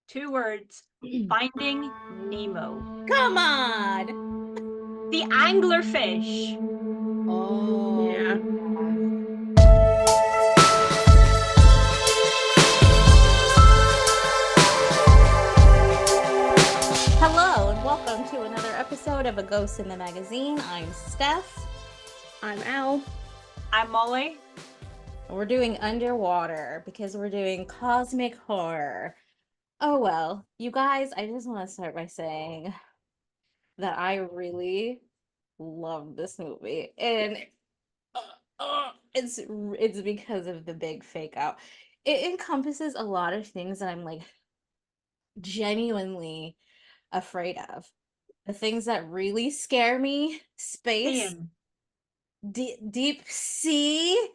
Two words. Finding Nemo. Come on. The anglerfish. Oh, Yeah. hello and welcome to another episode of A Ghost in the Magazine. I'm Steph. I'm Al. I'm Molly. And we're doing underwater because we're doing cosmic horror. Oh well, you guys, I just want to start by saying that I really love this movie, and it's because of the big fake out. It encompasses a lot of things that I'm like genuinely afraid of. The things that really scare me: space, Same. deep sea,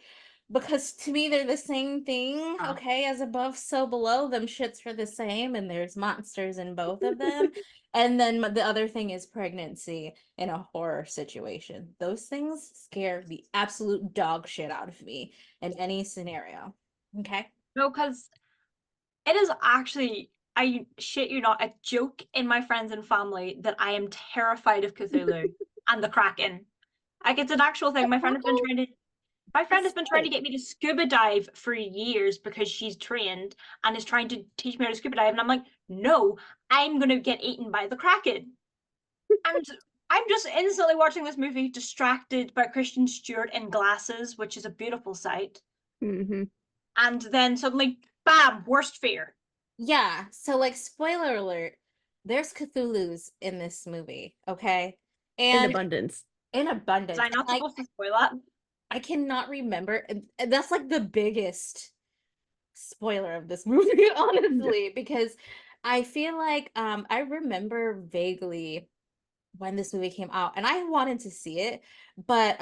because to me they're the same thing. Okay, as above so below, them shits are the same, and there's monsters in both of them. And then the other thing is pregnancy in a horror situation. Those things scare the absolute dog shit out of me in any scenario. Okay. No, because it is actually, I shit you not, a joke in my friends and family that I am terrified of Cthulhu and the Kraken. Like, it's an actual thing. My friend has been trying to get me to scuba dive for years because she's trained and is trying to teach me how to scuba dive. And I'm like, no, I'm going to get eaten by the Kraken. And I'm just instantly watching this movie distracted by Kristen Stewart in glasses, which is a beautiful sight. Mm-hmm. And then suddenly, bam, worst fear. Yeah, so like spoiler alert, there's Cthulhu's in this movie, okay? In And abundance. in Was abundance. I not Like supposed to spoil that? I cannot remember. And that's like the biggest spoiler of this movie, honestly, because I feel like I remember vaguely when this movie came out and I wanted to see it, but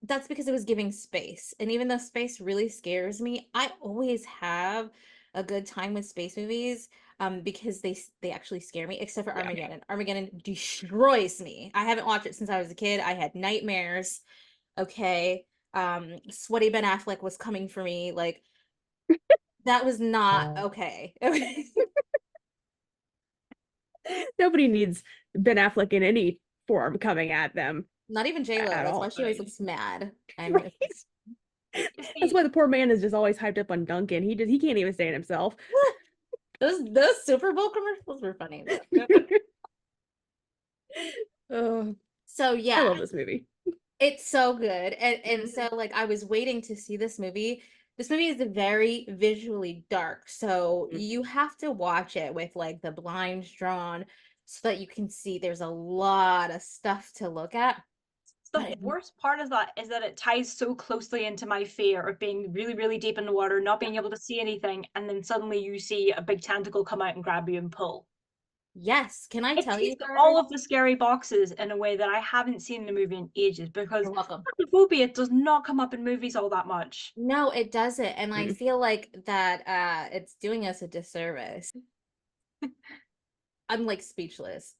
that's because it was giving space. And even though space really scares me, I always have a good time with space movies because they actually scare me, except for Yeah. Armageddon. Armageddon destroys me. I haven't watched it since I was a kid. I had nightmares. Okay. Sweaty Ben Affleck was coming for me. Like that was not okay. Okay. Nobody needs Ben Affleck in any form coming at them Not even J-Lo. at That's why all. she always looks mad. And Right? You That's see, why the poor man is just always hyped up on Duncan. He can't even stand himself. those Super Bowl commercials were funny though. Oh, So I yeah, love this movie. it's so good. And so like I was waiting to see this movie. This movie is very visually dark. So you have to watch it with like the blinds drawn so that you can see there's a lot of stuff to look at. the worst part of that is that it ties so closely into my fear of being really, really deep in the water, not being able to see anything, and then suddenly you see a big tentacle come out and grab you and pull. Yes, can I It tell you ticks guys? all of the scary boxes in a way that I haven't seen in the movie in ages because You're welcome. phobia does not come up in movies all that much. No, it doesn't. And I Mm. feel like that it's doing us a disservice. I'm like speechless.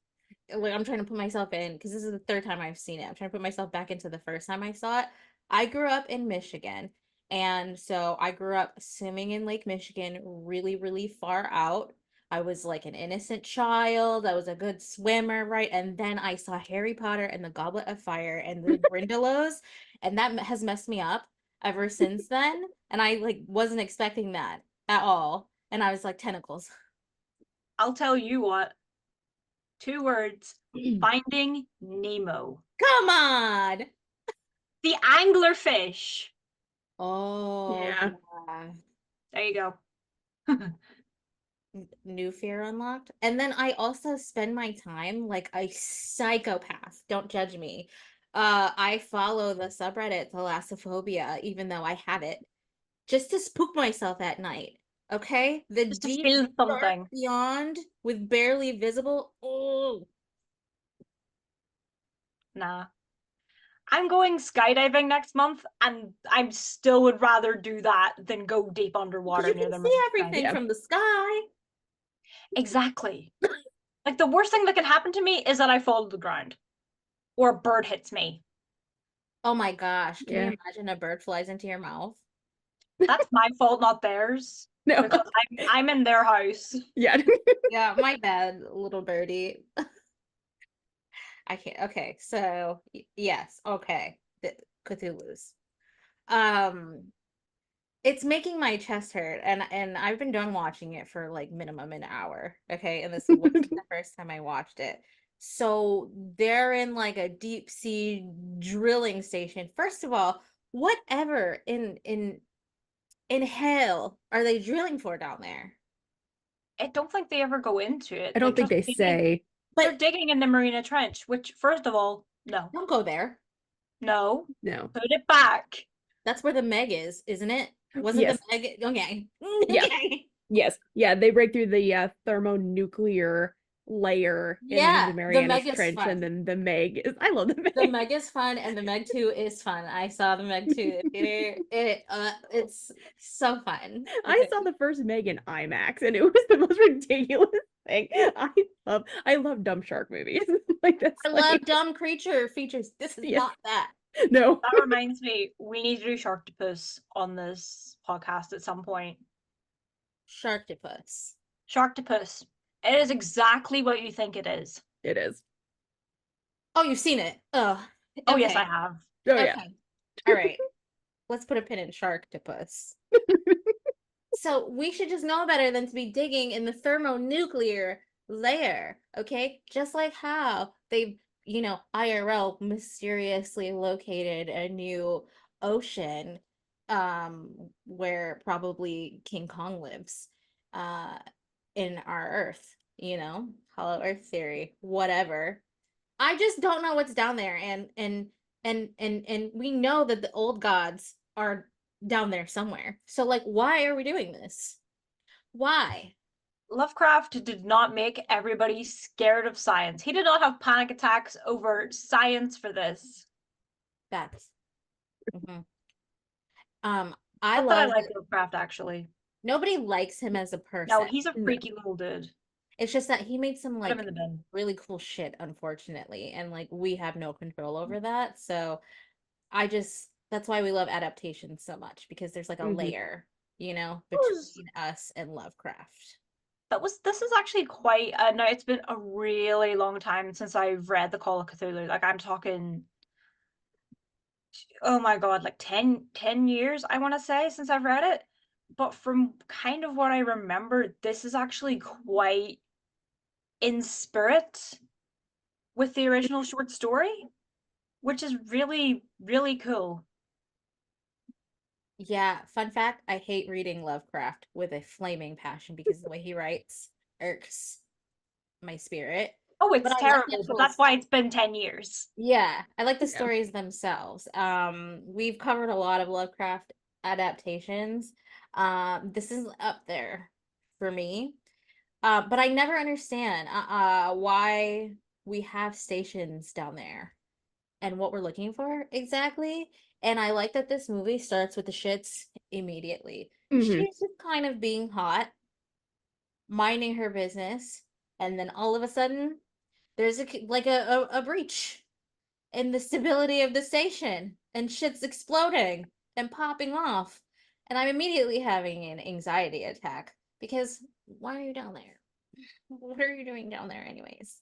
Like I'm trying to put myself in because this is the third time I've seen it. I'm trying to put myself back into the first time I saw it. I grew up in Michigan, and so I grew up swimming in Lake Michigan, really, really far out. I was like an innocent child. I was a good swimmer, right? And then I saw Harry Potter and the Goblet of Fire and the Grindylows, and that has messed me up ever since then. And I like wasn't expecting that at all. And I was like tentacles. I'll tell you what, two words. Finding Nemo. Come on. The anglerfish. Oh, Yeah. yeah. There you go. New fear unlocked. And then I also spend my time like a psychopath. Don't judge me. I follow the subreddit Thalassophobia, even though I have it, just to spook myself at night. Okay? The Just to deep feel dark something. beyond with barely visible. Oh, Nah. I'm going skydiving next month, and I still would rather do that than go deep because underwater you near can the see marine side. everything Yeah. from the sky. Exactly. Like, the worst thing that can happen to me is that I fall to the ground. Or a bird hits me. Oh my gosh. Can you Yeah. imagine a bird flies into your mouth? That's my fault, not theirs. No. because I'm in their house. Yeah. Yeah, my bad, little birdie. I can't. Okay, so yes, okay, the Cthulhu's. Um, it's making my chest hurt, and I've been done watching it for like minimum an hour. Okay, and this wasn't the first time I watched it. So they're in like a deep sea drilling station. First of all, whatever in hell are they drilling for down there? I don't think they ever go into it. I They're don't think just they digging. say. They're But digging in the Marina Trench, which, first of all, no, don't go there. no, No. put it back. That's where the Meg is, isn't it? Wasn't the Yes. Meg? Okay. Yeah. Okay. Yes. Yeah. They break through the thermonuclear layer in the Yeah, the Marianas Meg is Trench, and fun. then the Meg is. I love the The Meg. Meg is fun, and the Meg 2 is fun. I saw the Meg 2 in theater. It's so fun. I Okay. saw the first Meg in IMAX, and it was the most ridiculous thing. I love dumb shark movies. Like that's I love dumb creature features. This is yeah. not that. No. That reminds me, we need to do Sharktopus on this podcast at some point. Sharktopus. Sharktopus. It is exactly what you think it is. It is. Oh, you've seen it. Oh, Oh, yes, I okay. have. Oh yeah. Okay. All right. Let's put a pin in Sharktopus. So we should just know better than to be digging in the thermonuclear layer, okay? Just like how they've, IRL mysteriously located a new ocean where probably King Kong lives uh in our Earth, Hollow Earth theory, whatever. I just don't know what's down there, and we know that the old gods are down there somewhere. So like, why are we doing this? Why? Lovecraft did not make everybody scared of science. He did not have panic attacks over science for this. Facts. Mhm. I Not that I love like that Lovecraft, actually. nobody likes him as a No, person. he's a No. freaky little dude. It's just that he made some Put him like in the bin. really cool shit, unfortunately, and like we have no control over that. So I just that's why we love adaptations so much, because there's like a Mhm. layer, Was- between us and Lovecraft. This is actually quite no, it's been a really long time since I've read the Call of Cthulhu. Like, I'm talking, oh my god, like 10 years, I want to say, since I've read it. But from kind of what I remember, this is actually quite in spirit with the original short story, which is really, really cool. Yeah, fun fact, I hate reading Lovecraft with a flaming passion because the way he writes irks my spirit. Oh, But it's I like the terrible, but actual that's why it's been 10 years. Yeah, I like the Yeah. stories themselves. We've covered a lot of Lovecraft adaptations. This is up there for me. But I never understand why we have stations down there and what we're looking for exactly. And I like that this movie starts with the shits immediately. Mhm. She's just kind of being hot, minding her business, and then all of a sudden there's a breach in the stability of the station, and shit's exploding and popping off. And I'm immediately having an anxiety attack because why are you down there? What are you doing down there, anyways?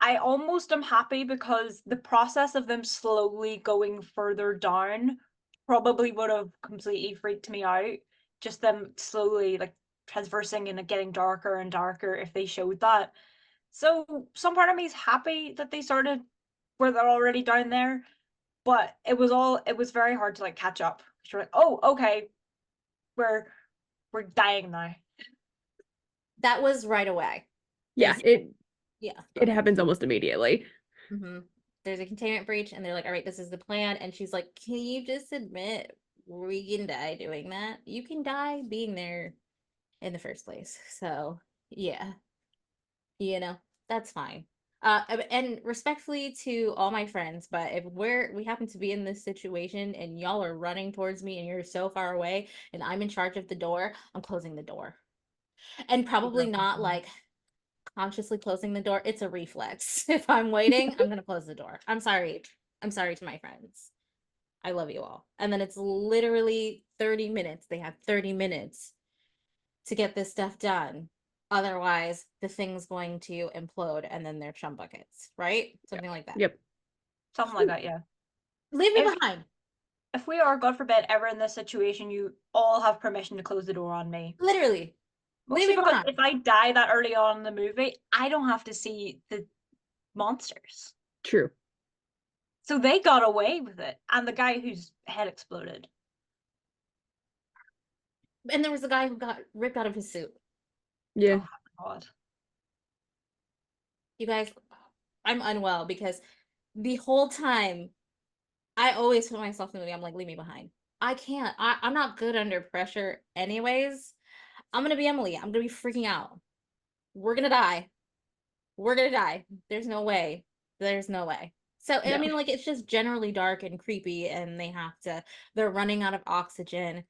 I almost am happy because the process of them slowly going further down probably would have completely freaked me out. Just them slowly like traversing and getting darker and darker if they showed that. So some part of me is happy that they started where they're already down there, but it was very hard to like catch up. You're like, oh, okay, we're we're dying now. That was right away. Yeah. Yeah. It happens almost immediately. hmm There's a containment breach, and they're like, all right, this is the plan. And she's like, can you just admit we can die doing that? You can die being there in the first place. So, yeah, that's fine. And respectfully to all my friends, but if we happen to be in this situation and y'all are running towards me and you're so far away and I'm in charge of the door, I'm closing the door. And probably not like consciously closing the door. It's a reflex. If I'm waiting, I'm gonna close the door. I'm sorry. I'm sorry to my friends. I love you all. And then it's literally 30 minutes. They have 30 minutes to get this stuff done. Otherwise, the thing's going to implode and then they're chum buckets, right? Something like that. Yep. Something like that, yeah. Leave me If- behind. If we are, God forbid, ever in this situation, you all have permission to close the door on me. Literally. Leave Mostly me because behind. if I die that early on in the movie, I don't have to see the monsters. True. So they got away with it. And the guy whose head exploded. And there was a guy who got ripped out of his suit. Yeah. Oh, God. You guys, I'm unwell because the whole time I always put myself in the movie. I'm like, leave me behind. I can't. I'm not good under pressure anyways. I'm gonna be Emily. I'm gonna be freaking out. We're gonna die. We're gonna die. There's no way. There's no way. So, I No. mean, like, it's just generally dark and creepy, and they're running out of oxygen.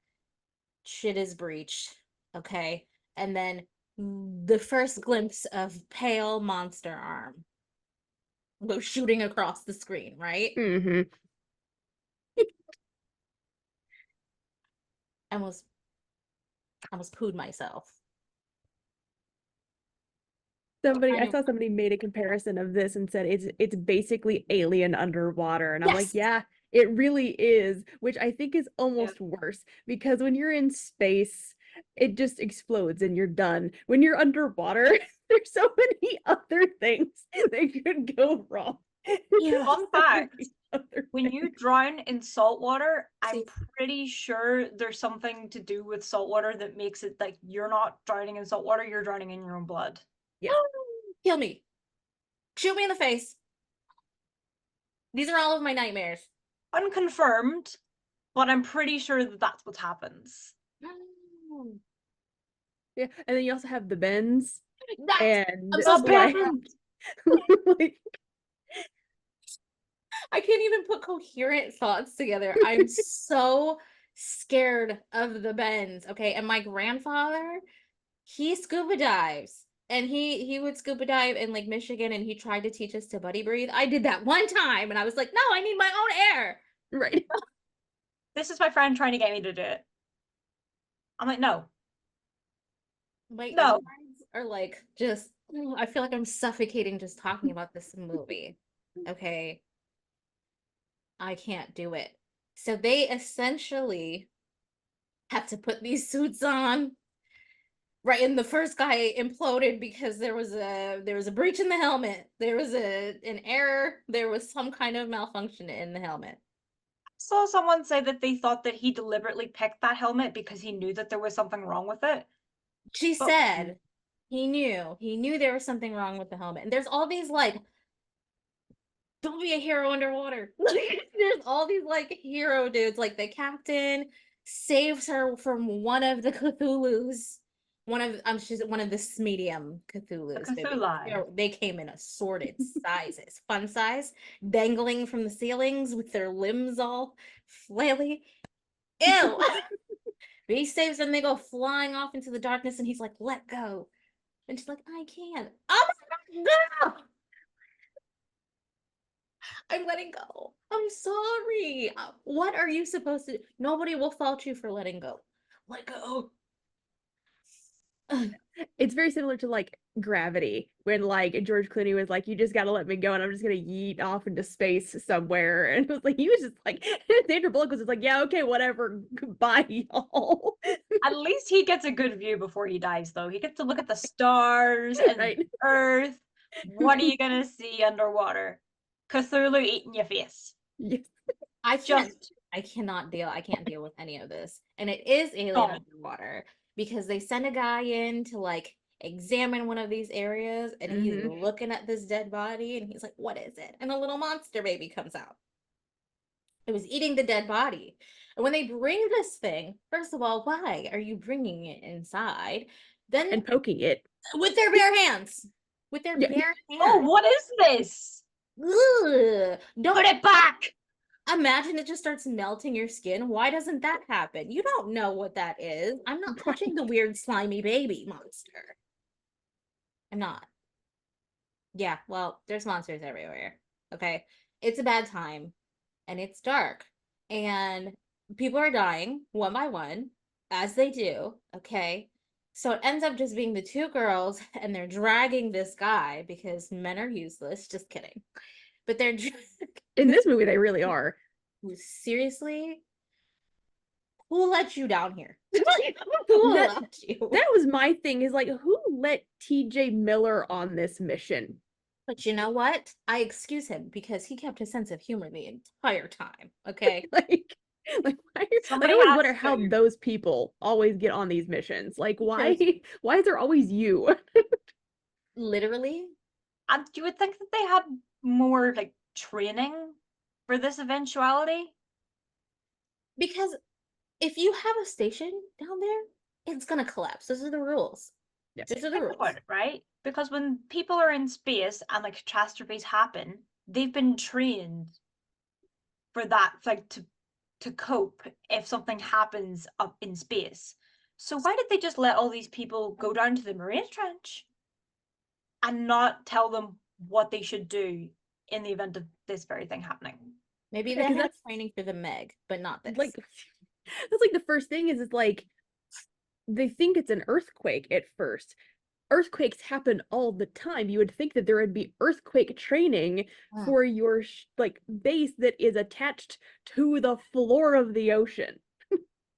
Shit is breached. Okay. And then the first glimpse of pale monster arm goes shooting across the screen, right? Mm-hmm. I almost pooed myself. I saw somebody made a comparison of this and said it's basically Alien underwater, and I'm like, Yes! yeah, it really is, which I think is almost worse because when you're in space, it just explodes and you're done. When you're underwater, there's so many other things that could go wrong. Yeah. Fun fact, Other when things. you drown in salt water, I'm See- pretty sure there's something to do with salt water that makes it like you're not drowning in salt water, you're drowning in your own blood. Yeah. Kill me. Shoot me in the face. These are all of my nightmares. Unconfirmed, but I'm pretty sure that that's what happens. Yeah, and then you also have the bends That's and I'm so The scared. bend! like, I can't even put coherent thoughts together. I'm so scared of the bends. Okay. And my grandfather, he scuba dives. And he would scuba dive in Lake Michigan and he tried to teach us to buddy breathe. I did that one time and I was like, no, I need my own air. right. This is my friend trying to get me to do it. I'm like, no. My No. insides are like just I feel like I'm suffocating just talking about this movie. Okay. I can't do it. So they essentially had to put these suits on. Right, and the first guy imploded because there was a breach in the helmet. There was an error. There was some kind of malfunction in the helmet. Saw someone say that they thought that he deliberately picked that helmet because he knew that there was something wrong with it. She But- said he knew there was something wrong with the helmet. And there's all these like, don't be a hero underwater. There's all these like hero dudes. Like the captain saves her from one of the Cthulhu's. She's one of the medium Cthulhu's. The Cthulhi. They came in assorted sizes, fun size, dangling from the ceilings with their limbs all flaily. Ew. But he saves them, they go flying off into the darkness, and he's like, let go. And she's like, I can't. Oh my God, no! I'm letting go. I'm sorry. What are you supposed to do? Nobody will fault you for letting go. Let go. It's very similar to like Gravity, when like George Clooney was like, you just gotta let me go and I'm just gonna yeet off into space somewhere. And it was like he was just like Sandra Bullock was just like, yeah, okay, whatever. Goodbye, y'all. At least he gets a good view before he dies, though. He gets to look at the stars and Right. the earth. What are you gonna see underwater? Cthulhu eating your face. Yes. I can't Just I can't deal with any of this. And it is Alien Stop. Underwater because they send a guy in to like examine one of these areas and he's looking at this dead body and he's like, what is it? And a little monster baby comes out. It was eating the dead body. And when they bring this thing, first of all, why are you bringing it inside? Then And poking it. with their bare hands. With their Yeah. bare hands. oh, what is this? Ugh. Don't Put it back. imagine it just starts melting your skin. Why doesn't that happen? You don't know what that is. I'm not touching the weird slimy baby monster. I'm not. Yeah, well, there's monsters everywhere. Okay. It's a bad time and it's dark. and people are dying one by one, as they do. Okay. So it ends up just being the two girls, and they're dragging this guy because men are useless. Just kidding. But they're In this movie, they really are. seriously, who let you down here? Who That- allowed you? That was my thing, is like, who let TJ Miller on this mission? But you know what? I excuse him because he kept his sense of humor the entire time. Okay. Like I Somebody always has wonder how to. those people always get on these missions. Like, why Because- why is there always you? Literally, And you would think that they had more like training for this eventuality. because if you have a station down there, it's gonna collapse. Those are the rules. Yes. Those are the Think rules. about it, right? Because when people are in space and like catastrophes happen, they've been trained for that, like to cope if something happens up in space. So why did they just let all these people go down to the Marines Trench and not tell them what they should do in the event of this very thing happening? Maybe Yeah, they 'cause had that's- training for the Meg, but not this. Like that's like the first thing is, it's like they think it's an earthquake at first. Earthquakes happen all the time. You would think that there would be earthquake training Mm. for your like base that is attached to the floor of the ocean.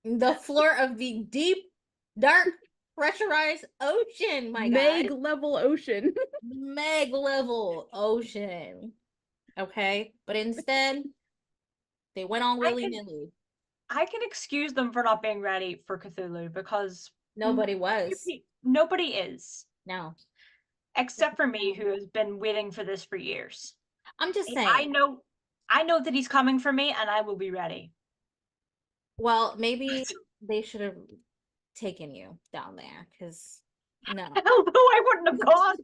The floor of the deep, dark, pressurized ocean, my Meg guy. level ocean. Meg level ocean. Okay? But instead, they went on I can- willy-nilly. I can excuse them for not being ready for Cthulhu because Nobody was. nobody is, No. except for me, who has been waiting for this for years. I'm just And I saying. know that he's coming for me, and I will be ready. Well, maybe they should have taken you down there, because no. Hell no, I wouldn't have gone.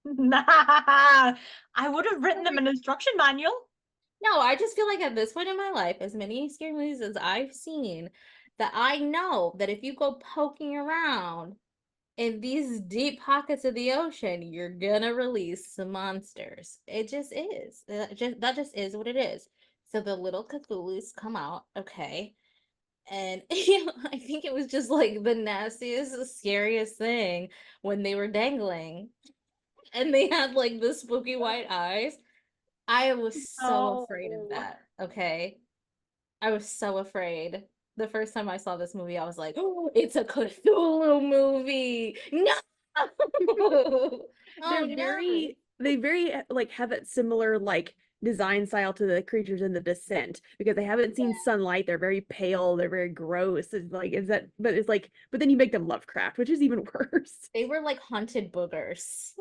Nah, I would have written them an instruction manual. No, I just feel like at this point in my life, as many scary movies as I've seen, that I know that if you go poking around in these deep pockets of the ocean, you're gonna release some monsters. It just is. That just is what it is. So the little Cthulhu's come out, okay? And I think it was just like the nastiest, scariest thing when they were dangling and they had like the spooky white eyes. I was so afraid of No. that, okay? I was so afraid. The first time I saw this movie, I was like, oh, it's a Cthulhu movie. No. They're very like have that similar like design style to the creatures in The Descent, because they haven't seen sunlight. They're very pale. They're very gross. It's like, is that? But it's like, but then you make them Lovecraft, which is even worse. They were like haunted boogers.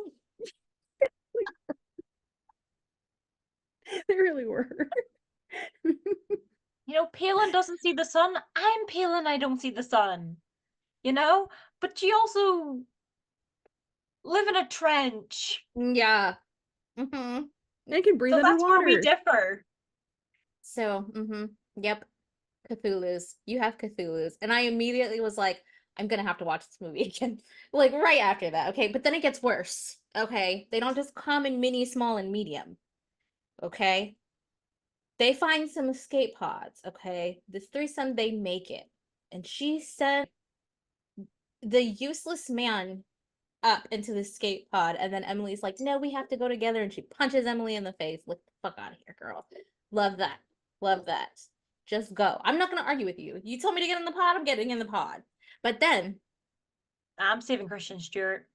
They really were. You know, Palin doesn't see the sun. I'm Palin, I don't see the sun. You know? But you also live in a trench. Yeah. Mm-hmm. I can breathe So that's where we underwater. differ. So, yep. Cthulhu's. You have Cthulhu's. And I immediately was like, I'm gonna have to watch this movie again. Like right after that. Okay. But then it gets worse. Okay. They don't just come in mini, small, and medium. Okay. They find some escape pods. Okay. This threesome, they make it. And she sent the useless man up into the escape pod, and then Emily's like, no, we have to go together, and she punches Emily in the face. Look the fuck out of here, girl. Love that. Love that. Just go. I'm not gonna argue with you. You told me to get in the pod, I'm getting in the pod. But then I'm saving Christian Stewart.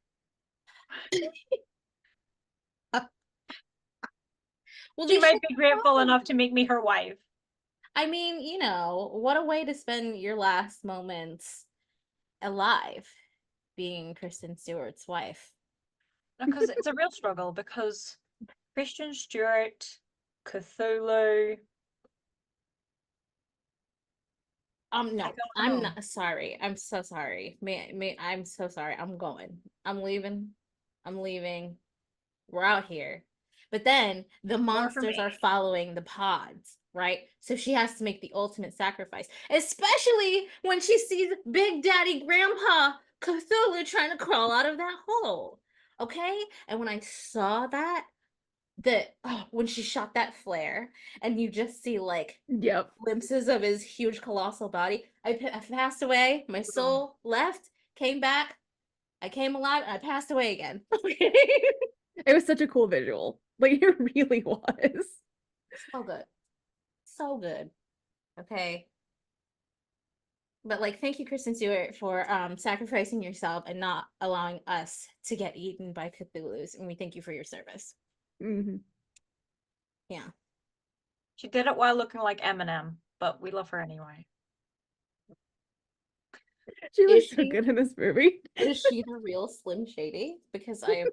well, She they might should be grateful go. enough to make me her wife. I mean, you know, what a way to spend your last moments alive, being Kristen Stewart's wife. Because it's a real struggle, because Christian Stewart, Cthulhu. No, don't I'm know. not sorry. I'm so sorry. I'm so sorry. I'm going. I'm leaving. I'm leaving. We're out here. But then the More for monsters are me. following the pods, right? So she has to make the ultimate sacrifice, especially when she sees Big Daddy Grandpa Cthulhu trying to crawl out of that hole. Okay? And when I saw that, when she shot that flare and you just see like Yep. glimpses of his huge colossal body. I passed away, my soul left, came back, I came alive, and I passed away again. It was such a cool visual. Like it really was. So good. So good. Okay. But like thank you, Kristen Stewart, for sacrificing yourself and not allowing us to get eaten by Cthulhu's. And we thank you for your service. Hmm. Yeah. She did it while looking like Eminem, but we love her anyway. She Is looks so she good in this movie. is she the real Slim Shady? Because I have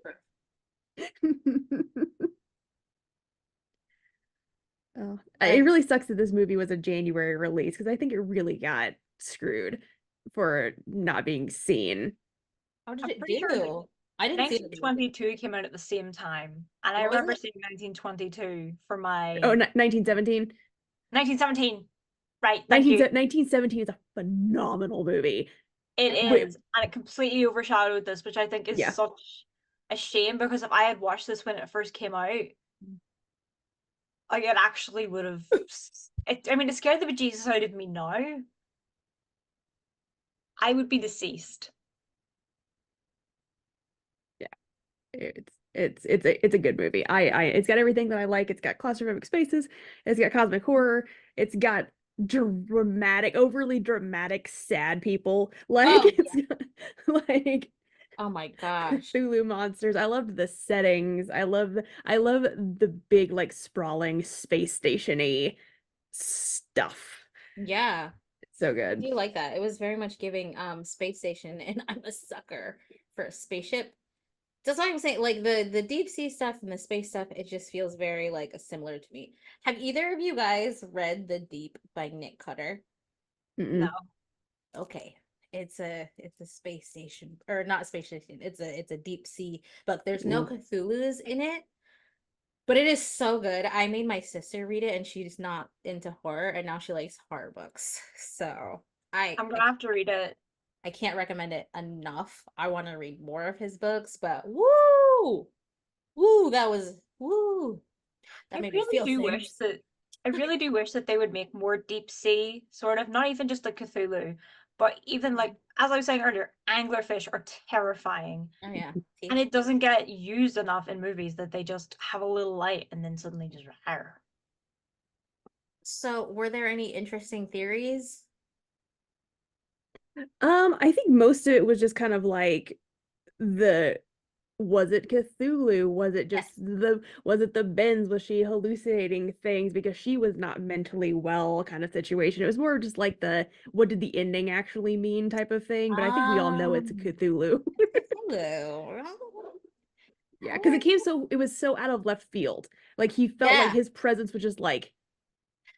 Oh, I it really sucks that this movie was a January release because I think it really got screwed for not being seen. how did I'm it pretty sure that do? I didn't see it. 1922 came out at the same time, and I What was remember it? seeing 1922 for my Oh, 1917. 1917. Right, thank you. 1917 is a phenomenal movie. It Wait, is, and it completely overshadowed this, which I think is yeah. such a shame because if I had watched this when it first came out, like it actually would have. I mean, it scared the bejesus out of me now. I would be deceased. It's a good movie. It's got everything that I like. It's got claustrophobic spaces. It's got cosmic horror. It's got overly dramatic, sad people. Like Oh it's yeah. got, like Oh my gosh. Cthulhu monsters. I loved the settings. I love the big like sprawling space station-y stuff. Yeah. So I good. do like that. It was very much giving space station and I'm a sucker for a spaceship. That's why I'm saying like the deep sea stuff and the space stuff, it just feels very like similar to me. Have either of you guys read The Deep by Nick Cutter? No. Mm-mm. Okay. It's a space station or not space station. It's a deep sea book. There's no Ooh. Cthulhu's in it, but it is so good. I made my sister read it and she's not into horror and now she likes horror books. So I I'm I, gonna have to read it. I can't recommend it enough. I want to read more of his books, but woo! Woo, that was woo. That I made me really feel do wish things. that I really do wish that they would make more deep sea sort of, not even just like Cthulhu, but even like as I was saying earlier, anglerfish are terrifying. Oh yeah. And See? it doesn't get used enough in movies that they just have a little light and then suddenly just rawr. So, were there any interesting theories? I think most of it was just kind of like the was it Cthulhu? Was it Yes. just was it the bends? Was she hallucinating things because she was not mentally well kind of situation? It was more just like the what did the ending actually mean type of thing, but I think we all know it's Um, Cthulhu. Cthulhu. Yeah, because Alright. it was so out of left field. Like he felt like Yeah, his presence was just like,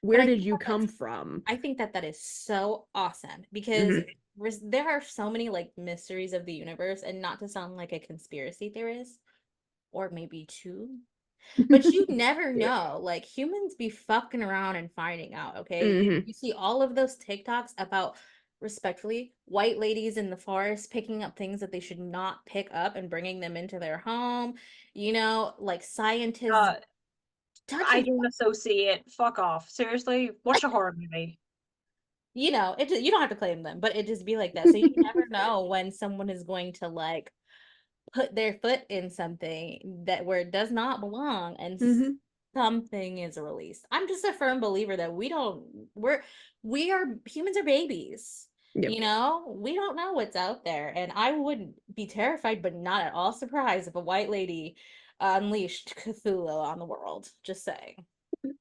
but where did you come from? I think that that is so awesome because Hmm. there are so many like mysteries of the universe, and not to sound like a conspiracy theorist, or maybe two, but you never Yeah. know. Like humans be fucking around and finding out, okay? Hmm. You see all of those TikToks about respectfully white ladies in the forest picking up things that they should not pick up and bringing them into their home, like scientists Uh, I touching, don't associate. Fuck off. Seriously, watch a horror movie. you don't have to claim them, but it just be like that. So you never know when someone is going to like put their foot in something that where it does not belong and Hmm. something is released. I'm just a firm believer that we are humans are babies. Yep. We don't know what's out there. And I wouldn't be terrified, but not at all surprised if a white lady unleashed Cthulhu on the world. Just saying.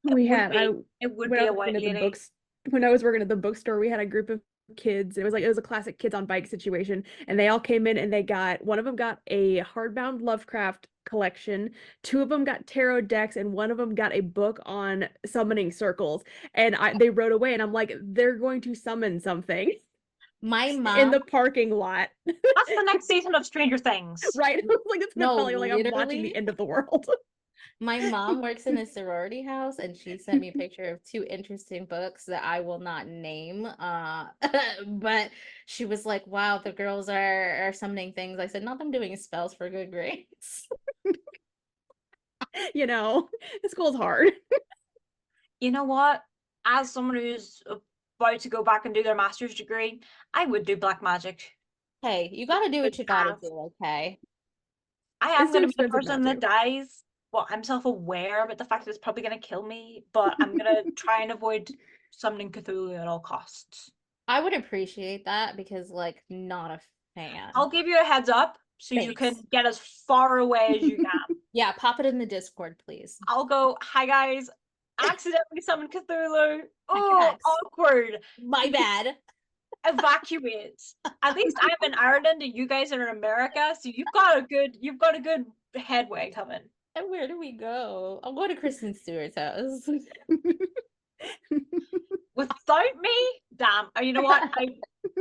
We Would had I be. It would when be I a was white working at the lady. books when I was working at the bookstore, we had a group of kids. It was a classic kids on bike situation, and they all came in and they got one of them got a hardbound Lovecraft collection, two of them got tarot decks, and one of them got a book on summoning circles. And they rode away, and I'm like, they're going to summon something My in mom, the parking lot, That's the next season of Stranger Things. right? I was like, that's what it no, felt like I'm watching literally. the end of the world. My mom works in a sorority house and she sent me a picture of two interesting books that I will not name. But she was like, wow, the girls are summoning things. I said, not them doing spells for good grades. You know, school's hard. You know what? As someone who's about to go back and do their master's degree, I would do black magic. Hey, you gotta do Good what you gotta path. do, okay? I It's am too going to be the expensive not person that to. dies. Well, I'm self-aware about the fact that it's probably going to kill me, but I'm going to try and avoid summoning Cthulhu at all costs. I would appreciate that because, like, not a fan. I'll give you a heads up so you can Thanks. get as far away as you can. Yeah, pop it in the Discord, please. I'll go, hi guys, accidentally summoned Cthulhu. Oh, Yes. awkward. My bad. Evacuate. At least I'm in Ireland and you guys are in America, so you've got a good headway coming. And where do we go? I'll go to Kristen Stewart's house. Without me, damn. You know what?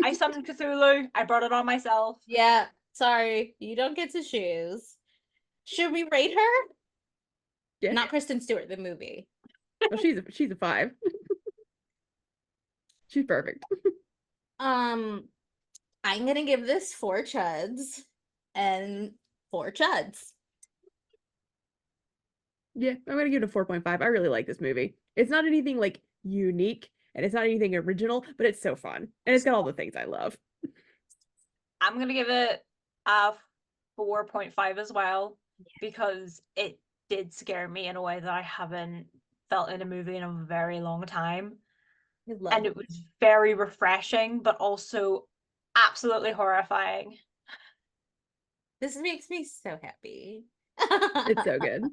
I summoned Cthulhu. I brought it on myself. Yeah, sorry, you don't get to choose. Should we rate her? Yeah. Not Kristen Stewart, the movie. Well, she's a 5. She's perfect. I'm gonna give this 4 chuds and 4 chuds. Yeah, I'm gonna give it a 4.5. I really like this movie. It's not anything like unique and it's not anything original, but it's so fun. And it's got all the things I love. I'm going to give it a 4.5 as well because it did scare me in a way that I haven't felt in a movie in a very long time. I love And it was very refreshing, but also absolutely horrifying. this makes me so happy. It's so good.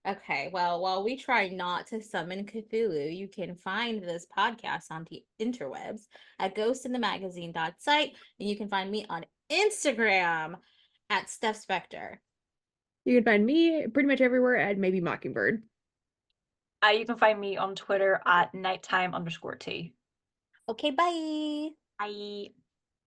Okay, well, while we try not to summon Cthulhu, you can find this podcast on the interwebs at ghostinthemagazine.site, and you can find me on Instagram at Steph Spector. You can find me pretty much everywhere at maybe Mockingbird. You can find me on Twitter at nighttime_tea. Okay, bye. Bye.